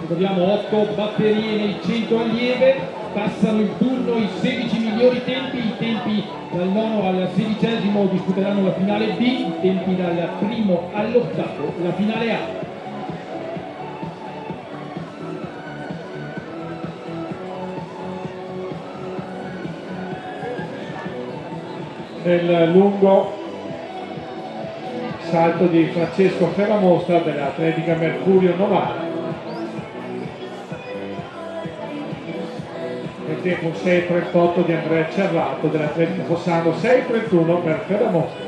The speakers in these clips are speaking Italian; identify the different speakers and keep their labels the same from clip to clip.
Speaker 1: Ricordiamo 8 batterie nel 100 allieve, passano il turno i 16 migliori tempi, i tempi dal nono al 16° disputeranno la finale B, i tempi dal primo all'8° la finale A.
Speaker 2: Nel lungo salto di Francesco Ferramostra dell'Atletica Mercurio Novara, nel tempo 6.38 di Andrea Cerrato dell'Atletica Fossano, 6.31 per Ferramostra.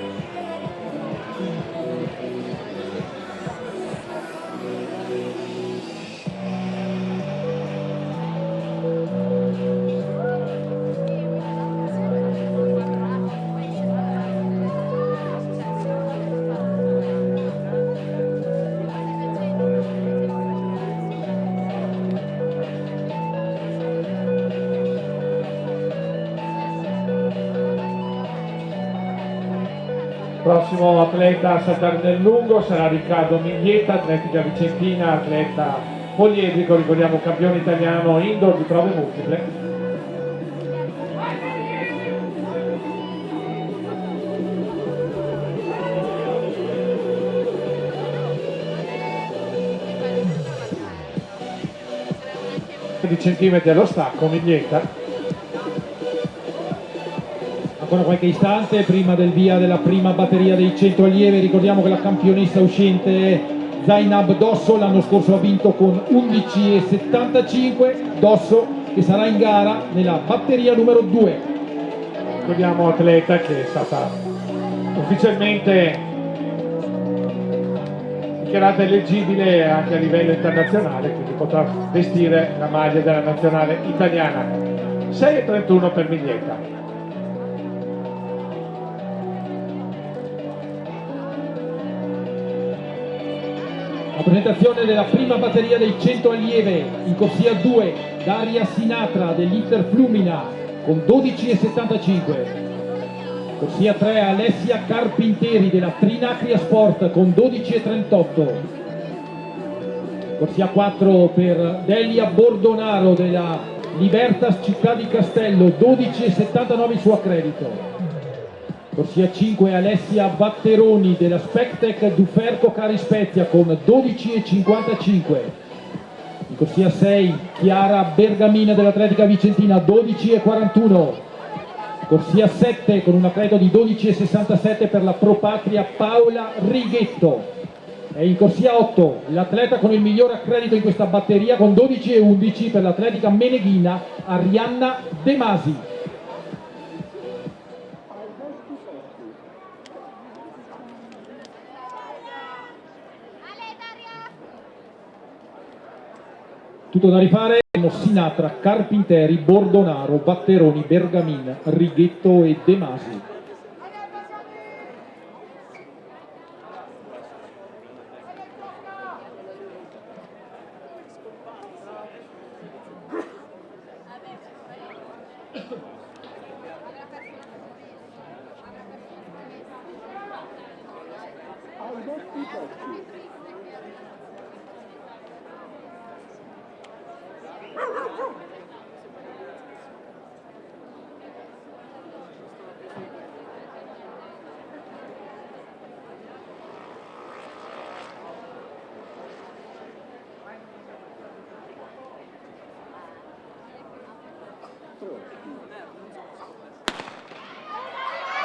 Speaker 2: Prossimo atleta a saltare nel lungo sarà Riccardo Miglietta, atletica vicentina, atleta poliedrico, ricordiamo campione italiano indoor di prove multiple. Di centimetri allo stacco, Miglietta.
Speaker 1: Ancora qualche istante prima del via della prima batteria dei 100 allieve, ricordiamo che la campionessa uscente è Zainab Dosso, l'anno scorso ha vinto con 11,75, Dosso che sarà in gara nella batteria numero 2.
Speaker 2: Ricordiamo atleta che è stata ufficialmente dichiarata eleggibile anche a livello internazionale, quindi potrà vestire la maglia della nazionale italiana. 6,31 per Miglietta.
Speaker 1: La presentazione della prima batteria dei 100 allieve, in corsia 2 Daria Sinatra dell'Inter Flumina con 12,75, corsia 3 Alessia Carpinteri della Trinacria Sport con 12,38, corsia 4 per Delia Bordonaro della Libertas Città di Castello, 12,79 il suo accredito. Corsia 5 Alessia Batteroni della Spectec Duferco Cari Spezia con 12,55. In corsia 6 Chiara Bergamina dell'Atletica Vicentina, 12,41. Corsia 7 con un accredito di 12,67 per la Pro Patria Paola Righetto. E in corsia 8 l'atleta con il miglior accredito in questa batteria con 12,11 per l'Atletica Meneghina Arianna De Masi. Tutto da rifare, Sinatra, Carpinteri, Bordonaro, Batteroni, Bergamin, Righetto e De Masi.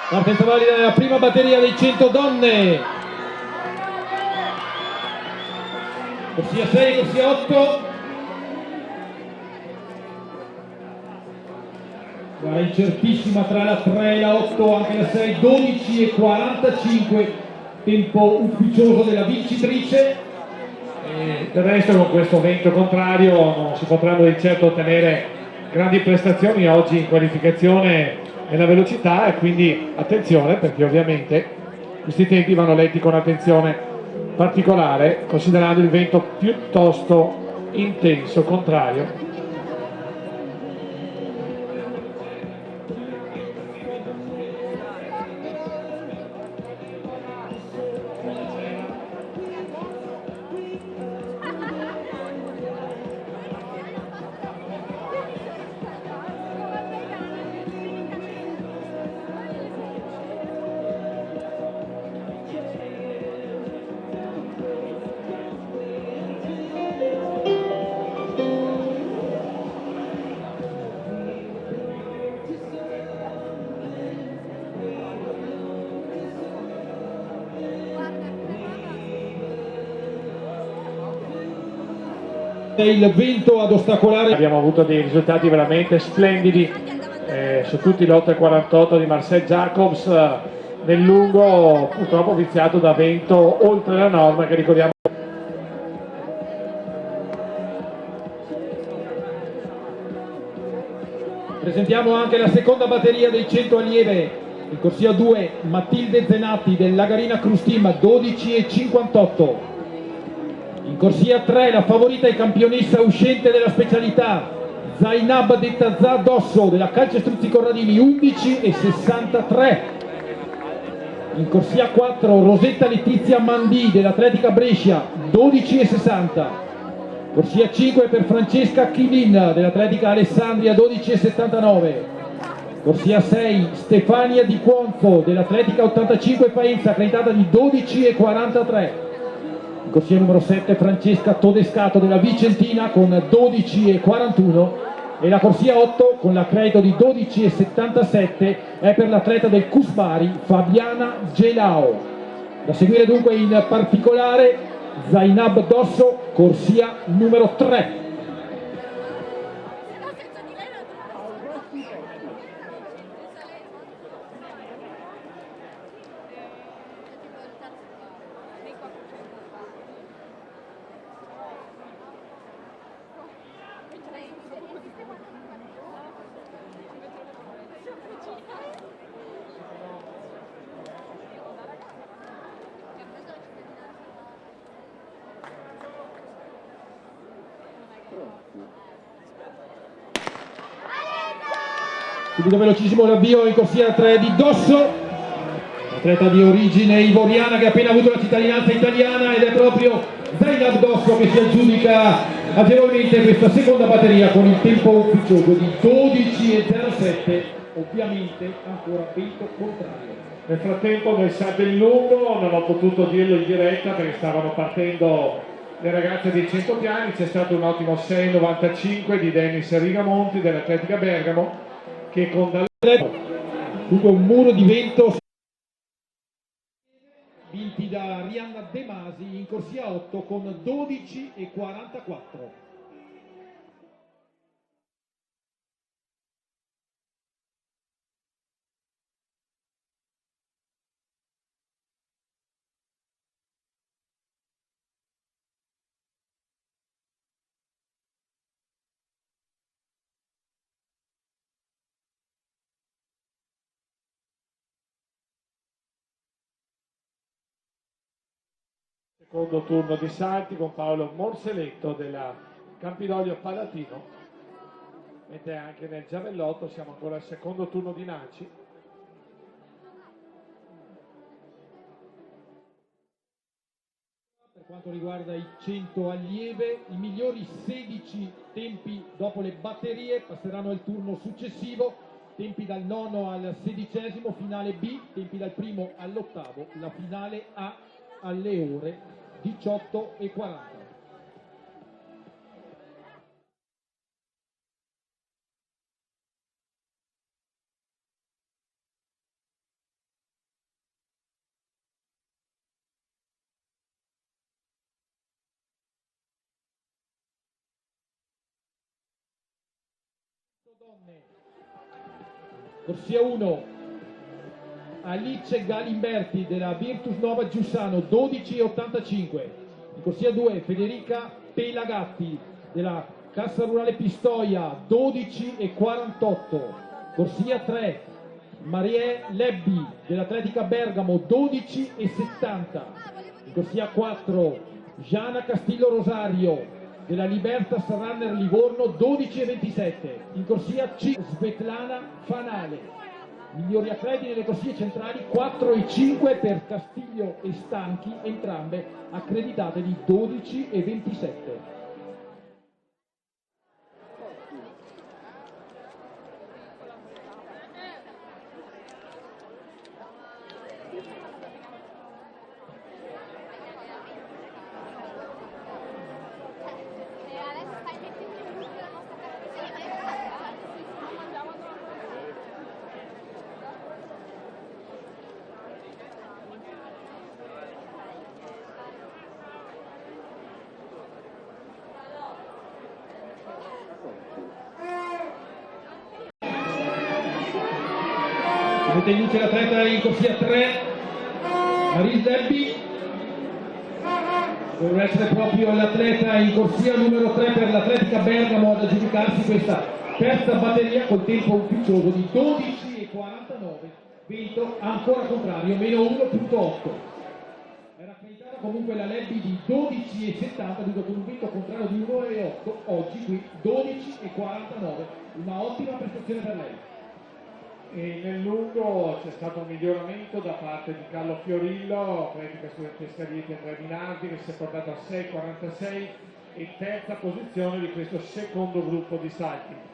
Speaker 1: Partenza valida nella prima batteria dei 100 donne. Corsia 6, corsia 8. Gara incertissima tra la 3 e la 8, anche la 6, 12,45, tempo ufficioso della vincitrice.
Speaker 2: Del resto con questo vento contrario non si potranno di certo ottenere grandi prestazioni oggi in qualificazione nella velocità, e quindi attenzione, perché ovviamente questi tempi vanno letti con attenzione particolare, considerando il vento piuttosto intenso contrario.
Speaker 1: È il vento ad ostacolare.
Speaker 2: Abbiamo avuto dei risultati veramente splendidi su tutti l'8,48 di Marcel Jacobs nel lungo, purtroppo viziato da vento oltre la norma, che ricordiamo.
Speaker 1: Presentiamo anche la seconda batteria dei 100 allieve. In corsia 2 Matilde Zenatti del Lagarina Crustim 12,58. In corsia 3 la favorita e campionessa uscente della specialità Zainab Dettazà Dosso della Calcestruzzi Corradini 11,63. In corsia 4 Rosetta Letizia Mandì dell'Atletica Brescia 12,60. Corsia 5 per Francesca Chilin dell'Atletica Alessandria 12,79. Corsia 6 Stefania Di Quonzo dell'Atletica 85 Faenza accreditata di 12,43. In corsia numero 7 Francesca Todescato della Vicentina con 12,41 e la corsia 8 con l'accredito di 12,77 è per l'atleta del Cusbari Fabiana Gelao. Da seguire dunque in particolare Zainab Dosso, corsia numero 3. Subito velocissimo l'avvio in corsia 3 di Dosso, atleta di origine ivoriana che ha appena avuto la cittadinanza italiana, ed è proprio Zainab Dosso che si aggiudica agevolmente questa seconda batteria con il tempo ufficioso di 12,07, ovviamente ancora vento contrario.
Speaker 2: Nel frattempo nel salto in lungo non ho potuto dirlo in diretta perché stavano partendo le ragazze dei 100 piani, c'è stato un ottimo 6,95 di Dennis Rigamonti dell'Atletica Bergamo, che con
Speaker 1: dunque un muro di vento vinti da Rianna De Masi in corsia 8 con 12,44.
Speaker 2: Secondo turno di salti con Paolo Morseletto della Campidoglio Palatino, mentre anche nel giavellotto siamo ancora al secondo turno di Naci.
Speaker 1: Per quanto riguarda i 100 allieve, i migliori 16 tempi dopo le batterie passeranno al turno successivo, tempi dal nono al 16esimo, finale B, tempi dal primo all'8º, la finale A alle ore 18:40. Donne. Corsia 1 Alice Galimberti della Virtus Nova Giussano 12,85. In corsia 2 Federica Pelagatti della Cassa Rurale Pistoia 12,48. Corsia 3 Marie Lebbi dell'Atletica Bergamo 12,70. In corsia 4 Gianna Castillo Rosario della Libertas Runner Livorno 12,27. In corsia C Svetlana Fanale. Migliori atleti nelle corsie centrali 4 e 5 per Castiglio e Stanchi, entrambe accreditate di 12,27. Mette in luce l'atleta in corsia 3, Maris Lebbi. Dovrebbe essere proprio l'atleta in corsia numero 3 per l'Atletica Bergamo ad aggiudicarsi questa terza batteria col tempo ufficioso di 12,49, vento ancora contrario, meno 1,8. Era accreditata comunque la Lebbi di 12,70, con un vento contrario di 1,8, oggi qui 12,49, una ottima prestazione per lei.
Speaker 2: E nel lungo c'è stato un miglioramento da parte di Carlo Fiorillo, atletica studentesca di Andrea Minardi, che si è portato a 6,46 e terza posizione di questo secondo gruppo di salti.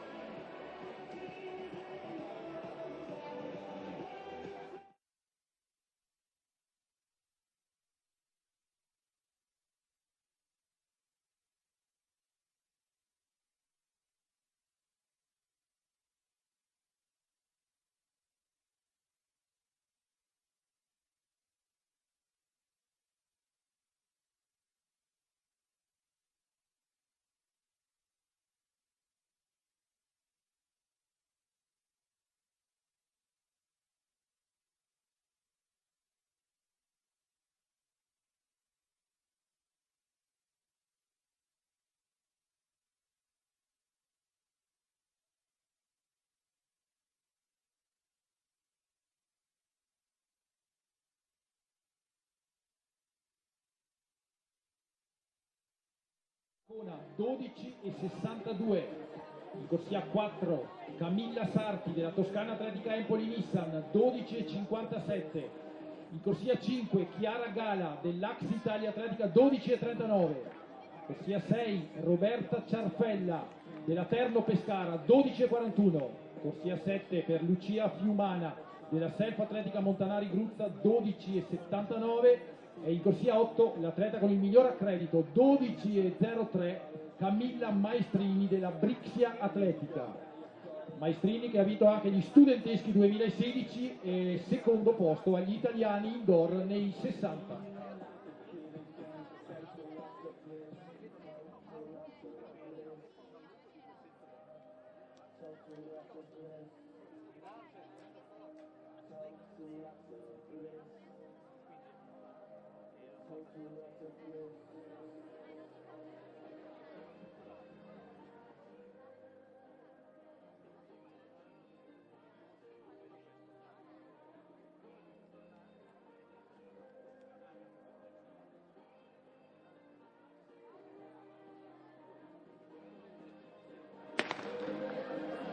Speaker 1: Ancona 12,62, in corsia 4 Camilla Sarti della Toscana Atletica Empoli Nissan 12,57, in corsia 5 Chiara Gala dell'Ax Italia Atletica 12,39, corsia 6 Roberta Ciarfella della Terno Pescara 12,41, corsia 7 per Lucia Fiumana della Self Atletica Montanari Gruzza 12,79, e in corsia 8 l'atleta con il miglior accredito 12,03 Camilla Maestrini della Brixia Atletica. Maestrini che ha vinto anche gli studenteschi 2016 e secondo posto agli italiani indoor nei 60.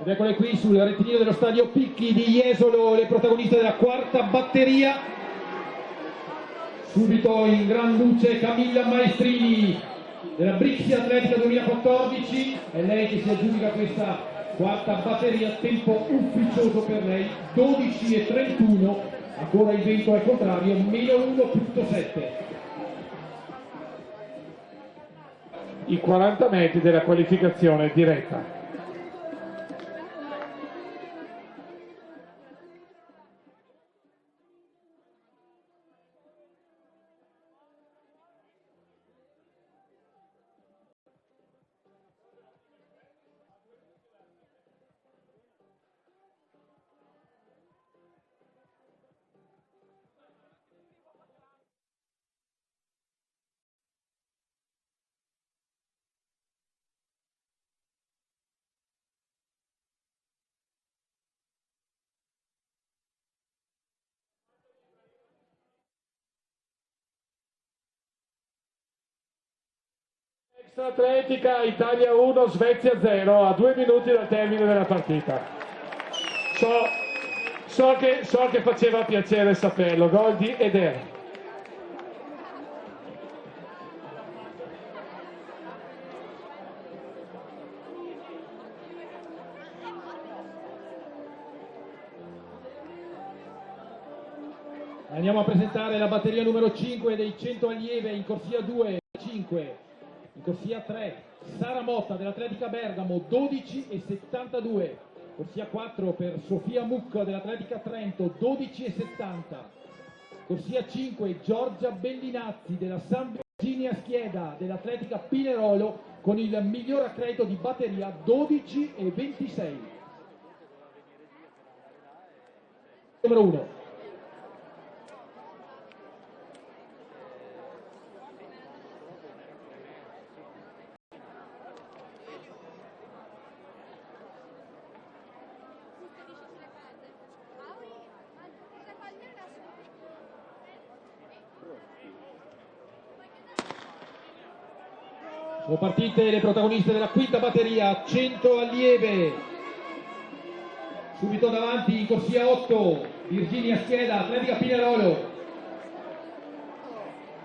Speaker 1: Ed eccole qui sul rettilineo dello stadio Picchi di Jesolo le protagoniste della quarta batteria. Subito in gran luce Camilla Maestrini della Brixia Atletica 2014, è lei che si aggiudica questa quarta batteria, tempo ufficioso per lei 12,31, ancora il vento è contrario, meno 1,7.
Speaker 2: I 40 metri della qualificazione diretta. Extra atletica Italia 1, Svezia 0 a 2 minuti dal termine della partita. So che faceva piacere saperlo, gol di Eder.
Speaker 1: Andiamo a presentare la batteria numero 5 dei 100 allieve in corsia 2, 5, in corsia 3 Sara Motta dell'Atletica Bergamo 12,72, corsia 4 per Sofia Mucca dell'Atletica Trento 12,70, corsia 5 Giorgia Bellinazzi della San Virginia Schieda dell'Atletica Pinerolo con il miglior accredito di batteria 12,26. numero 1. Sono partite le protagoniste della quinta batteria, 100 allieve. Subito davanti in corsia 8, Virginia Schieda, Atletica Pinerolo.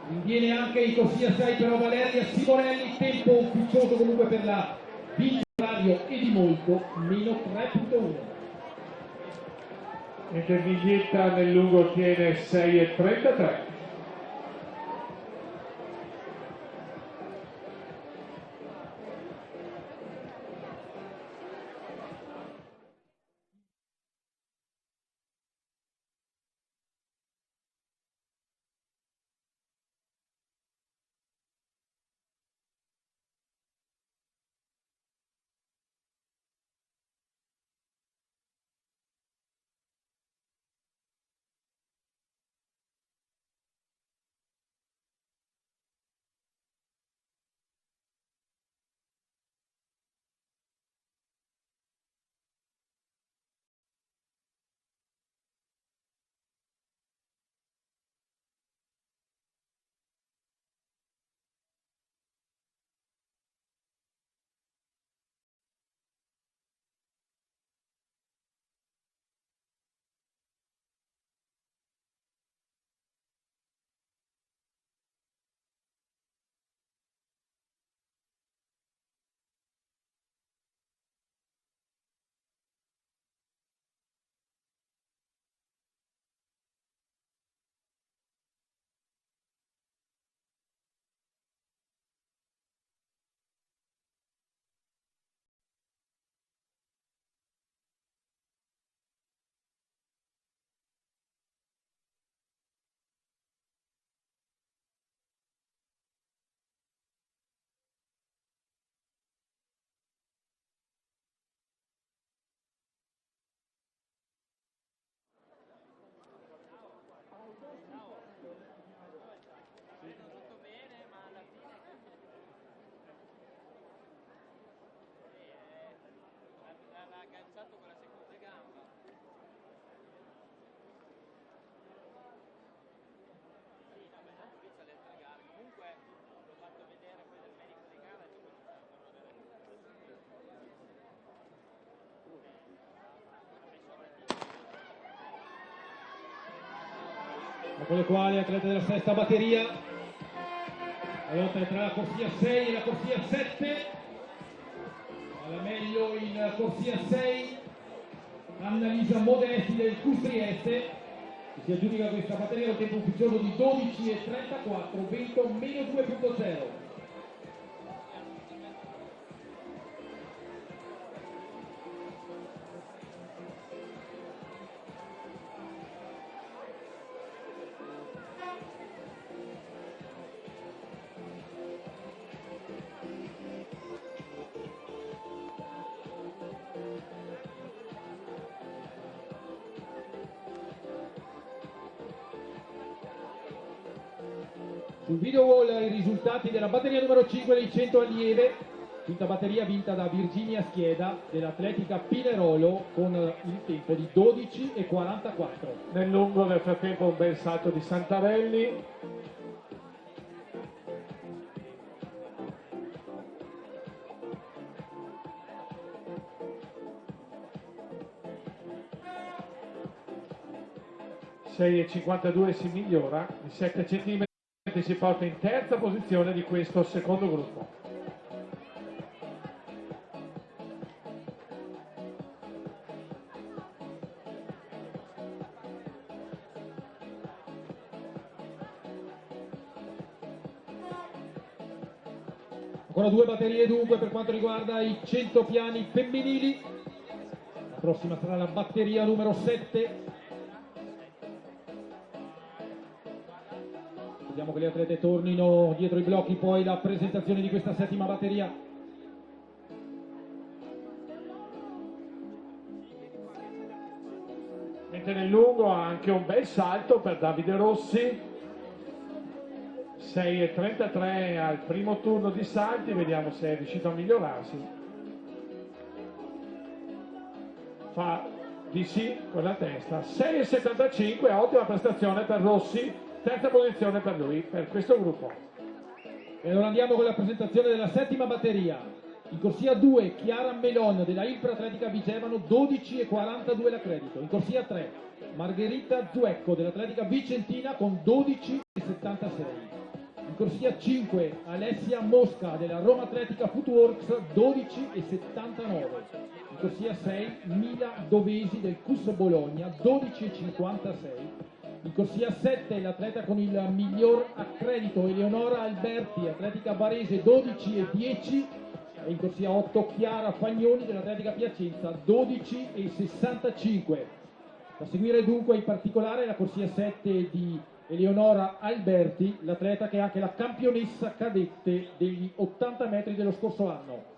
Speaker 1: Rinviene anche in corsia 6 però Valeria Simonelli, tempo ufficioso comunque per la vincitario e di molto, meno 3.1.
Speaker 2: Mentre Viglietta nel lungo ottiene 6,33.
Speaker 3: Agganciato con la seconda gamba. Sì, no, beh, tanto lì c'ha le altre gare. Comunque l'ho fatto vedere poi del medico di gara e ci ho cominciato a vedere.
Speaker 1: Con le quali atlete della sesta batteria. La lotta è tra la corsia 6 e la corsia 7. Alla meglio in corsia 6 Annalisa Modesti del Custrieste, che si aggiudica questa batteria al tempo ufficioso di 12,34, vento meno 2.0. Sul video wall i risultati della batteria numero 5 dei 100 allieve, quinta batteria vinta da Virginia Schieda dell'Atletica Pinerolo con il tempo di 12,44.
Speaker 2: Nel lungo nel frattempo un bel salto di Santarelli. (6,52) si migliora di 7 cm, si porta in terza posizione di questo secondo gruppo.
Speaker 1: Ancora due batterie dunque per quanto riguarda i 100 piani femminili. La prossima sarà la batteria numero 7. Vediamo che le atlete tornino dietro i blocchi, poi la presentazione di questa settima batteria.
Speaker 2: mette nel lungo anche un bel salto per Davide Rossi, 6,33 al primo turno di salti, vediamo se è riuscito a migliorarsi. Fa di sì con la testa, 6,75, ottima prestazione per Rossi, terza posizione per lui, per questo gruppo.
Speaker 1: E allora andiamo con la presentazione della settima batteria. In corsia 2 Chiara Melon della Ilpra Atletica Vigevano, 12,42 l'accredito. In corsia 3 Margherita Zuecco dell'Atletica Vicentina con 12,76. In corsia 5 Alessia Mosca della Roma Atletica Footworks, 12,79. In corsia 6 Mila Dovesi del CUS Bologna, 12,56. In corsia 7 l'atleta con il miglior accredito Eleonora Alberti, Atletica Barese, 12,10. E in corsia 8 Chiara Fagnoni dell'Atletica Piacenza, 12,65. Da seguire dunque in particolare la corsia 7 di Eleonora Alberti, l'atleta che è anche la campionessa cadette degli 80 metri dello scorso anno.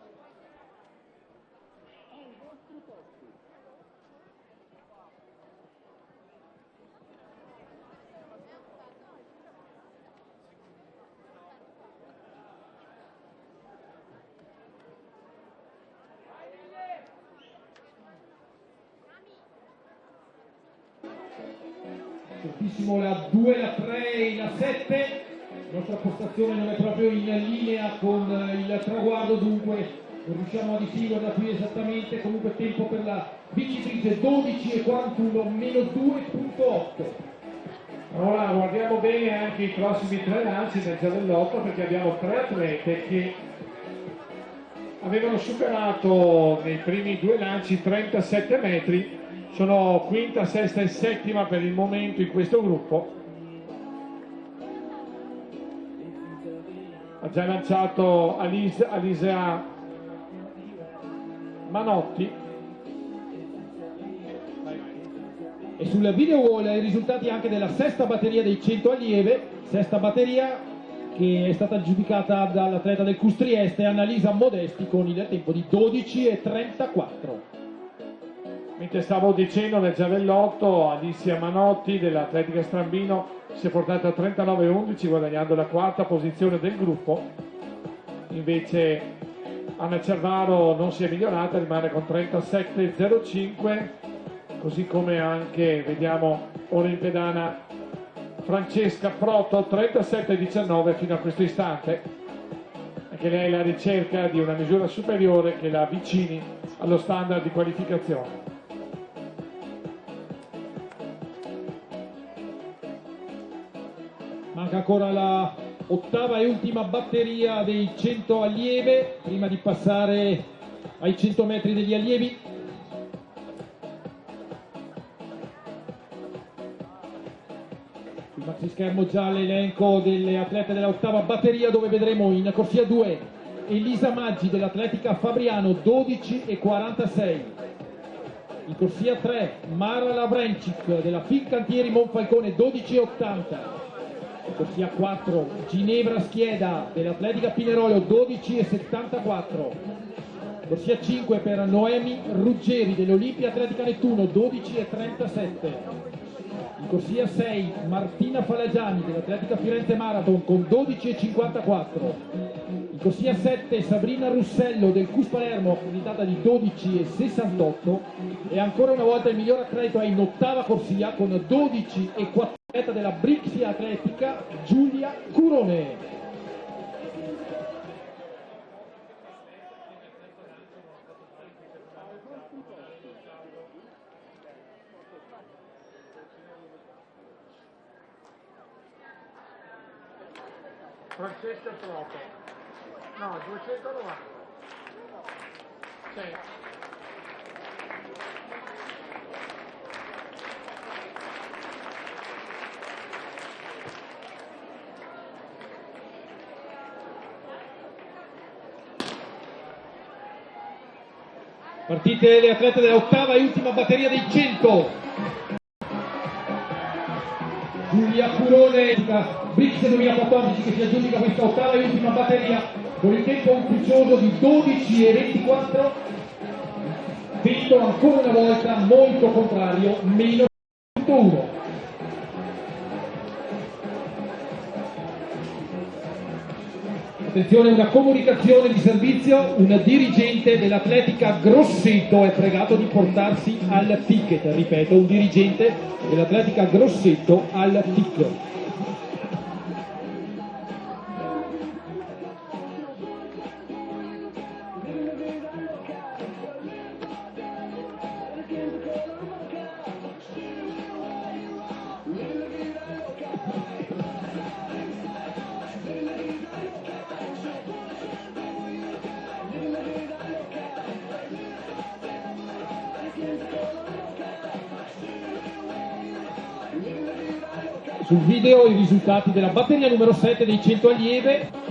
Speaker 1: Fortissimo la 2, la 3 e la 7, la nostra postazione non è proprio in linea con il traguardo, dunque non riusciamo a distinguerla qui esattamente, comunque tempo per la vincitrice 12,41 meno 2,8.
Speaker 2: Ora guardiamo bene anche i prossimi 3 lanci del giavellotto, perché abbiamo 3 atlete che avevano superato nei primi 2 lanci 37 metri. Sono quinta, sesta e settima per il momento in questo gruppo. Ha già lanciato Alisea Manotti.
Speaker 1: E sul video wall i risultati anche della sesta batteria dei 100 allieve, sesta batteria che è stata giudicata dall'atleta del CUS Trieste, Annalisa Modesti, con il tempo di 12,34.
Speaker 2: Mentre stavo dicendo nel giavellotto, Alicia Manotti dell'Atletica Strambino si è portata a 39,11 guadagnando la quarta posizione del gruppo. Invece Anna Cervaro non si è migliorata, rimane con 37,05, così come anche, vediamo ora in pedana, Francesca Proto, 37,19 fino a questo istante. Anche lei è alla ricerca di una misura superiore che la avvicini allo standard di qualificazione.
Speaker 1: Manca ancora la ottava e ultima batteria dei 100 allieve prima di passare ai 100 metri degli allievi. Sul maxi schermo già l'elenco delle atlete dell'ottava batteria, dove vedremo in corsia 2 Elisa Maggi dell'Atletica Fabriano, 12,46. In corsia 3 Mara Lavrencic della Fincantieri Monfalcone, 12,80. In corsia 4 Ginevra Schieda dell'Atletica Pinerolo, 12,74. Corsia 5 per Noemi Ruggeri dell'Olimpia Atletica Nettuno, 12,37. In corsia 6 Martina Falagiani dell'Atletica Firenze Marathon con 12,54. In corsia 7 Sabrina Russello del CUS Palermo, accreditata di 12,68. E ancora una volta il miglior accredito è in ottava corsia con 12,4 della Brixia Atletica Giulia Curone.
Speaker 2: Francesca Proto, no, 290. Sì.
Speaker 1: Partite le atlete dell'ottava e ultima batteria dei 100. Giulia Curone, Brix 2014, che si aggiudica questa ottava e ultima batteria con il tempo ufficioso di 12,24. Vento ancora una volta molto contrario, meno numero 1. Attenzione, una comunicazione di servizio, un dirigente dell'Atletica Grosseto è pregato di portarsi al ticket, ripeto, un dirigente dell'Atletica Grosseto al ticket. Sul video i risultati della batteria numero 7 dei 100 allieve.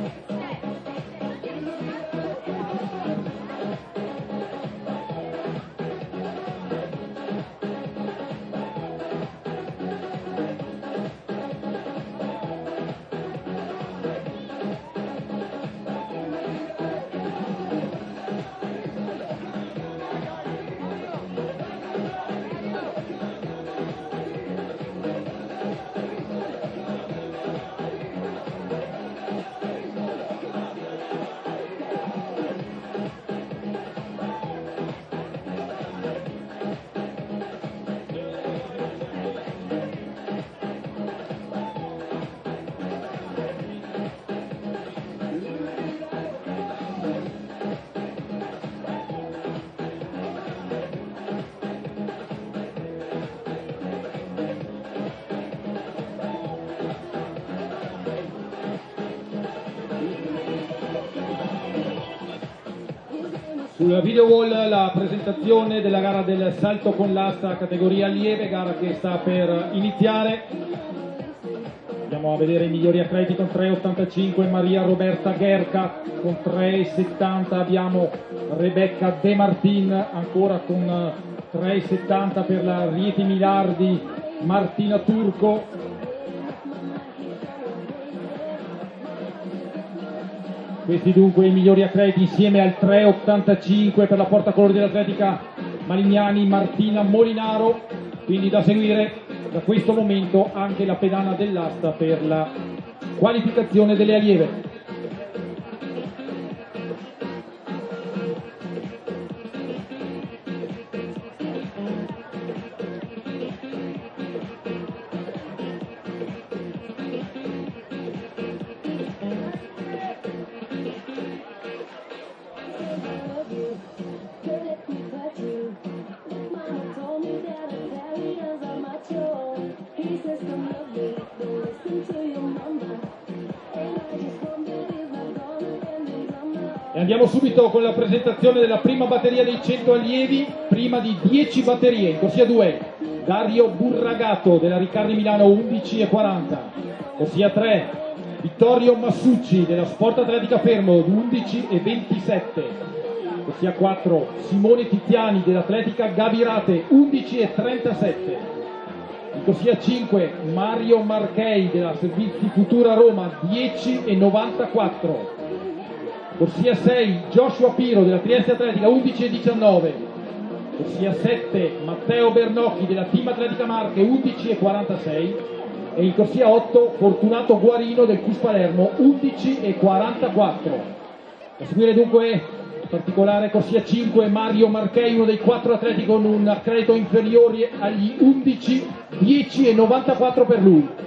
Speaker 1: Sul video wall la presentazione della gara del salto con l'asta categoria allieve, gara che sta per iniziare. Andiamo a vedere i migliori atleti con 3,85 Maria Roberta Gherca, con 3,70 abbiamo Rebecca De Martin, ancora con 3,70 per la Rieti Milardi Martina Turco. Questi dunque i migliori atleti insieme al 3,85 per la portacolori dell'Atletica Malignani Martina Molinaro, quindi da seguire da questo momento anche la pedana dell'asta per la qualificazione delle allieve. E andiamo subito con la presentazione della prima batteria dei 100 allievi, prima di 10 batterie, in corsia 2, Dario Burragato della Riccardi Milano 11,40, corsia 3, Vittorio Massucci della Sport Atletica Fermo 11,27, corsia 4, Simone Tiziani dell'Atletica Gabirate 11,37, in corsia 5, Mario Marchei della Servizi Futura Roma 10,94, corsia 6, Joshua Piro della Trieste Atletica 11,19, corsia 7, Matteo Bernocchi della Team Atletica Marche 11,46 e in corsia 8, Fortunato Guarino del CUS Palermo 11,44. A seguire dunque in particolare corsia 5, Mario Marchei, uno dei 4 atleti con un accredito inferiore agli 11, 10,94 per lui.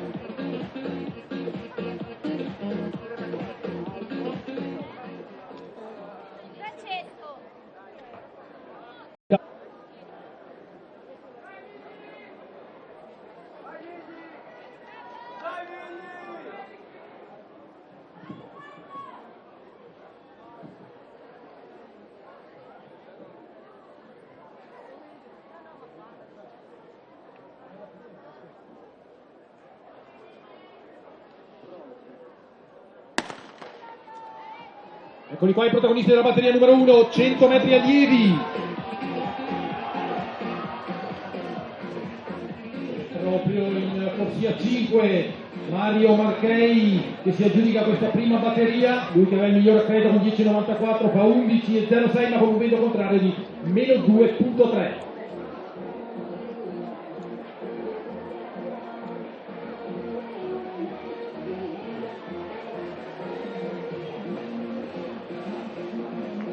Speaker 1: Eccoli qua i protagonisti della batteria numero 1, 100 metri allievi. Proprio in corsia 5, Mario Marchei che si aggiudica questa prima batteria, lui che aveva il migliore accredito con 10,94, fa 11,06 ma con un vento contrario di meno 2,3.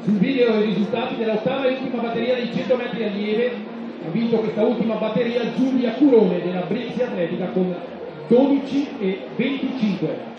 Speaker 1: sul video i risultati dell'ottava e ultima batteria dei 100 metri allievi. Ha vinto questa ultima batteria Giulia Curone della Brixi Atletica con 12 e 25.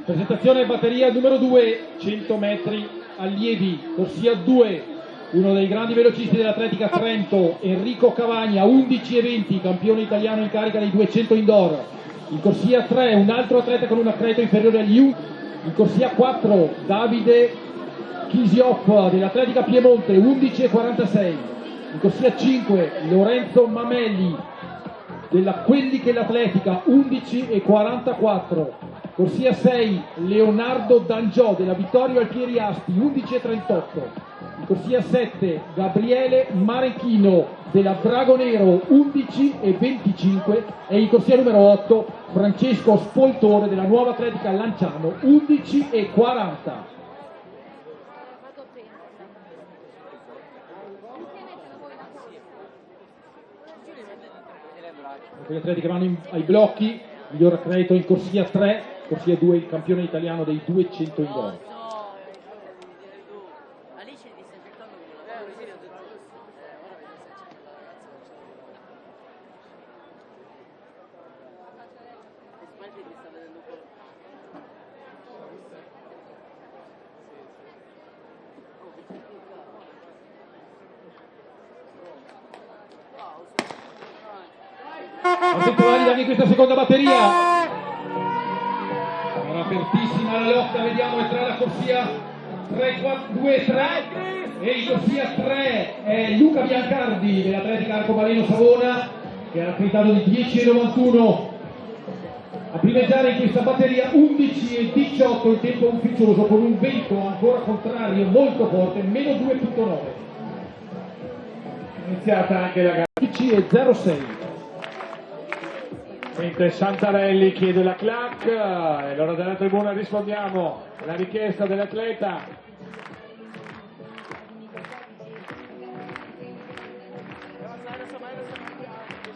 Speaker 1: Presentazione batteria numero 2, 100 metri allievi, corsia 2, uno dei grandi velocisti dell'Atletica Trento, Enrico Cavagna, 11 e 20, campione italiano in carica dei 200 indoor. In corsia 3, un altro atleta con un accredito inferiore agli U. In corsia 4, Davide Kisiop dell'Atletica Piemonte, 11 e 46. In corsia 5, Lorenzo Mamelli della Quelli che l'Atletica, 11 e 44. Corsia 6, Leonardo Dangiò della Vittorio Alfieri Asti, 11 e 38. In corsia 7, Gabriele Marechino della Dragonero, 11 e 25. E in corsia numero 8, Francesco Spoltore della Nuova Atletica Lanciano, 11 e 40. Gli atleti che vanno ai blocchi, miglior accredito in corsia 3, corsia 2 il campione italiano dei 200 indoor. Attento valida anche questa seconda batteria. Era apertissima la lotta, vediamo entrare la corsia 3, 4, 2, 3 e in corsia 3 è Luca Biancardi dell'Atletica Arcobaleno Savona, che era accreditato di 10,91 a primeggiare in questa batteria. 11 e 18 il tempo ufficioso, con un vento ancora contrario molto forte, meno 2,9.
Speaker 2: Iniziata anche la gara.
Speaker 1: 11 e 06.
Speaker 2: Mentre Santarelli chiede la clac, e allora dalla tribuna rispondiamo alla richiesta dell'atleta.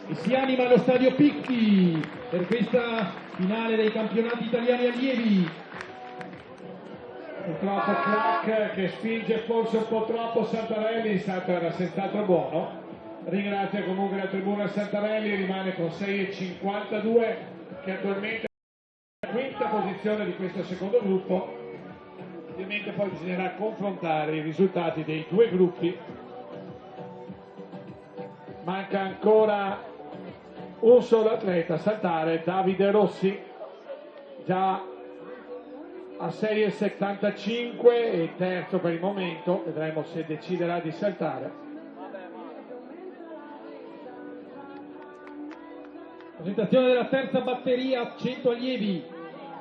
Speaker 1: E si anima allo stadio Picchi per questa finale dei campionati italiani allievi.
Speaker 2: Purtroppo clac che spinge forse un po' troppo Santarelli, il salto era senz'altro buono. Ringrazio comunque la tribuna Santarelli, rimane con 6,52, che attualmente è la quinta posizione di questo secondo gruppo. Ovviamente poi bisognerà confrontare i risultati dei due gruppi. Manca ancora un solo atleta a saltare, Davide Rossi, già a 6,75 e terzo per il momento, vedremo se deciderà di saltare.
Speaker 1: Presentazione della terza batteria, 100 allievi.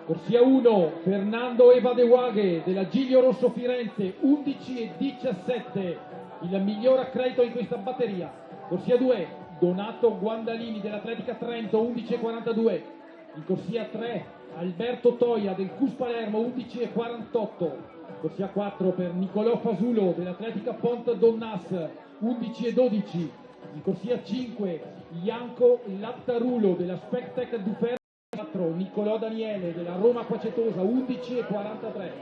Speaker 1: Corsia 1, Fernando Evadewaghe della Giglio Rosso Firenze, 11 e 17, il miglior accredito in questa batteria. Corsia 2, Donato Guandalini dell'Atletica Trento, 11 e 42. In corsia 3, Alberto Toia del CUS Palermo, 11 e 48. Corsia 4 per Nicolò Fasulo dell'Atletica Pont Donnas, 11 e 12. In corsia 5, Ianco Lattarulo della Spectec Duferro, 4, Nicolò Daniele della Roma Quacetosa, 11 e 43.